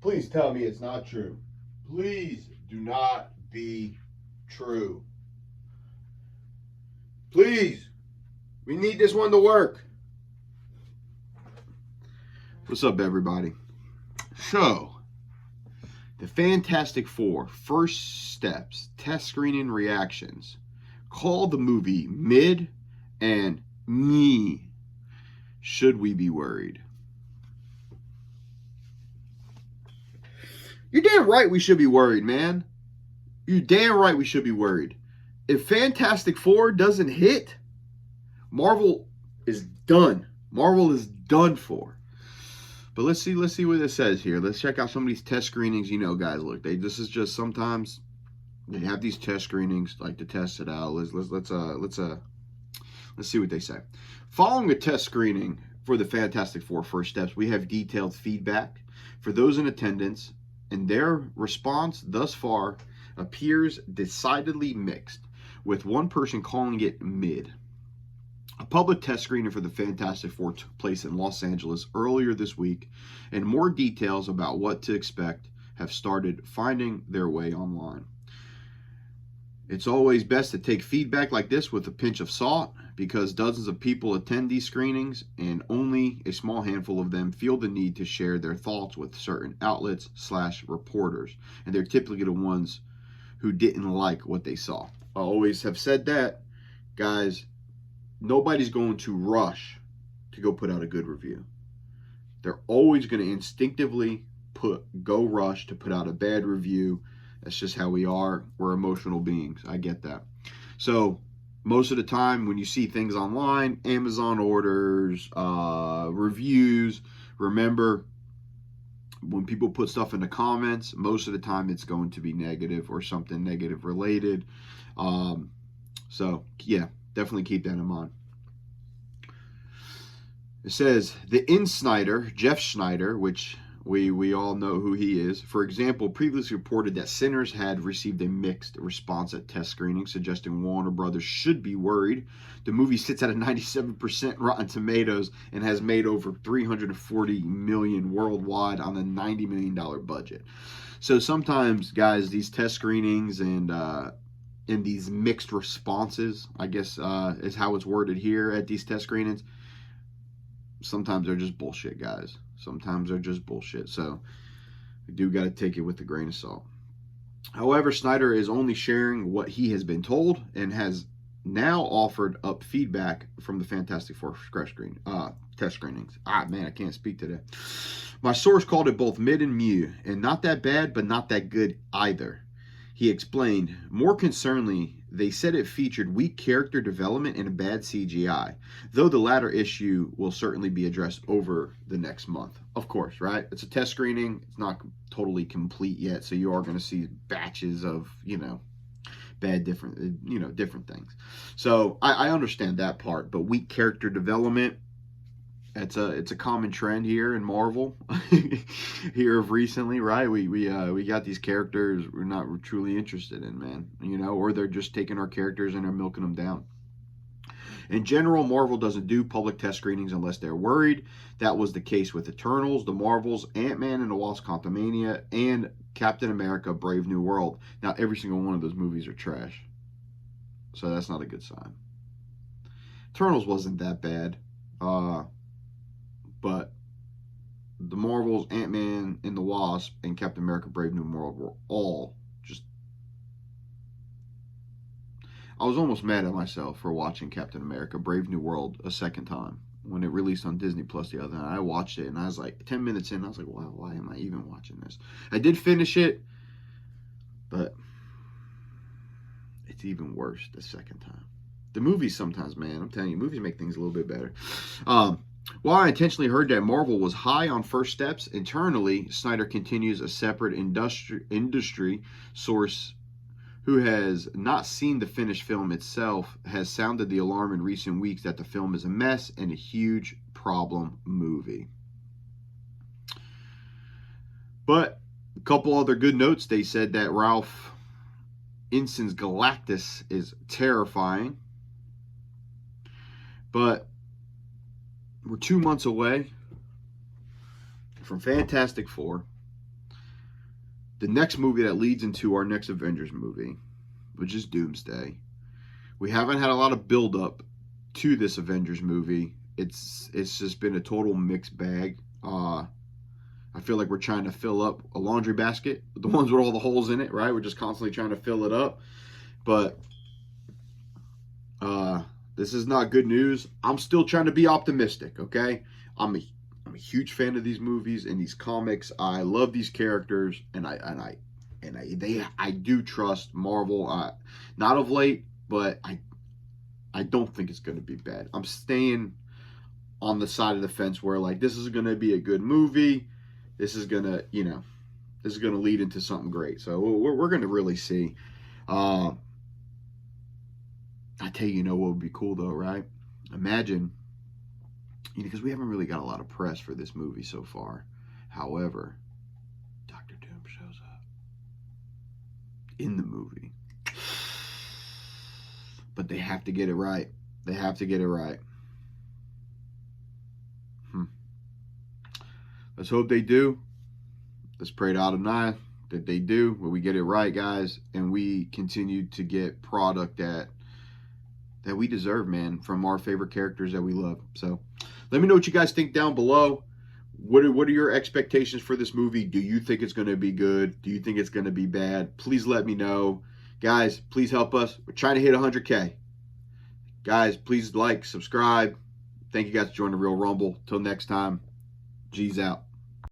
Please tell me it's not true. Please do not be true. Please. We need this one to work. What's up, everybody? So, the Fantastic Four First Steps Test Screening Reactions call the movie mid and me. Should we be worried? You're damn right we should be worried, man. You're damn right we should be worried. If Fantastic Four doesn't hit, Marvel is done. Marvel is done for. But let's see what it says here. Let's check out some of these test screenings. You know, guys, look, this is just sometimes they have these test screenings like to test it out. Let's see what they say. Following a test screening for the Fantastic Four First Steps, we have detailed feedback for those in attendance, and their response thus far appears decidedly mixed, with one person calling it mid. A public test screening for the Fantastic Four took place in Los Angeles earlier this week, and more details about what to expect have started finding their way online. It's always best to take feedback like this with a pinch of salt, because dozens of people attend these screenings and only a small handful of them feel the need to share their thoughts with certain outlets/reporters, and they're typically the ones who didn't like what they saw. I always have said that, guys. Nobody's going to rush to go put out a good review. They're always going to instinctively go rush to put out a bad review. That's just how we are. We're emotional beings. I get that. So most of the time when you see things online, Amazon orders, reviews, remember when people put stuff in the comments, most of the time it's going to be negative or something negative related. So yeah, definitely keep that in mind. It says the Snyder, Jeff Schneider, which we all know who he is, for example, previously reported that Sinners had received a mixed response at test screening, suggesting Warner Brothers should be worried. The movie sits at a 97% Rotten Tomatoes and has made over $340 million worldwide on a $90 million budget. So sometimes, guys, these test screenings and these mixed responses, I guess is how it's worded here at these test screenings, sometimes they're just bullshit, guys. Sometimes they're just bullshit. So we do got to take it with a grain of salt. However, Snyder is only sharing what he has been told and has now offered up feedback from the Fantastic Four test screenings. Man, I can't speak today. My source called it both mid and mew, and not that bad, but not that good either. He explained, more concerningly, they said it featured weak character development and a bad CGI, though the latter issue will certainly be addressed over the next month. Of course, right? It's a test screening. It's not totally complete yet, so you are going to see batches of, different things. So I understand that part, but weak character development, it's a common trend here in Marvel here of recently, right? We got these characters we're not truly interested in, man, or they're just taking our characters and they're milking them down. In general, Marvel doesn't do public test screenings unless they're worried. That was the case with Eternals, The Marvels, Ant-Man and the Wasp: Quantumania, and Captain America: Brave New World. Now, every single one of those movies are trash, so that's not a good sign. Eternals wasn't that bad. But the Marvels, Ant-Man and the Wasp, and Captain America: Brave New World were all just... I was almost mad at myself for watching Captain America: Brave New World a second time when it released on Disney Plus the other night. I watched it and I was like 10 minutes in, I was like, wow, why am I even watching this? I did finish it, but it's even worse the second time. The movies sometimes, man, I'm telling you, movies make things a little bit better. While I intentionally heard that Marvel was high on first steps internally, Snyder continues, a separate industry source who has not seen the finished film itself has sounded the alarm in recent weeks that the film is a mess and a huge problem movie. But a couple other good notes. They said that Ralph Ineson's Galactus is terrifying. But we're 2 months away from Fantastic Four, the next movie that leads into our next Avengers movie, which is Doomsday. We haven't had a lot of build up to this Avengers movie. It's just been a total mixed bag. I feel like we're trying to fill up a laundry basket, the ones with all the holes in it, right? We're just constantly trying to fill it up. But this is not good news. I'm still trying to be optimistic, okay? I'm a huge fan of these movies and these comics. I love these characters, and I do trust Marvel. Not of late, but I don't think it's going to be bad. I'm staying on the side of the fence where, like, this is going to be a good movie. This is going to, this is going to lead into something great. So we're going to really see. I tell you, what would be cool though, right? Imagine, because we haven't really got a lot of press for this movie so far. However, Doctor Doom shows up in the movie. But they have to get it right. They have to get it right. Let's hope they do. Let's pray to Adonai that they do, where we get it right, guys, and we continue to get product that we deserve, man, from our favorite characters that we love. So let me know what you guys think down below. What are your expectations for this movie? Do you think it's going to be good? Do you think it's going to be bad? Please let me know. Guys, please help us. We're trying to hit 100K. Guys, please like, subscribe. Thank you guys for joining the Real Rumble. Till next time, G's out.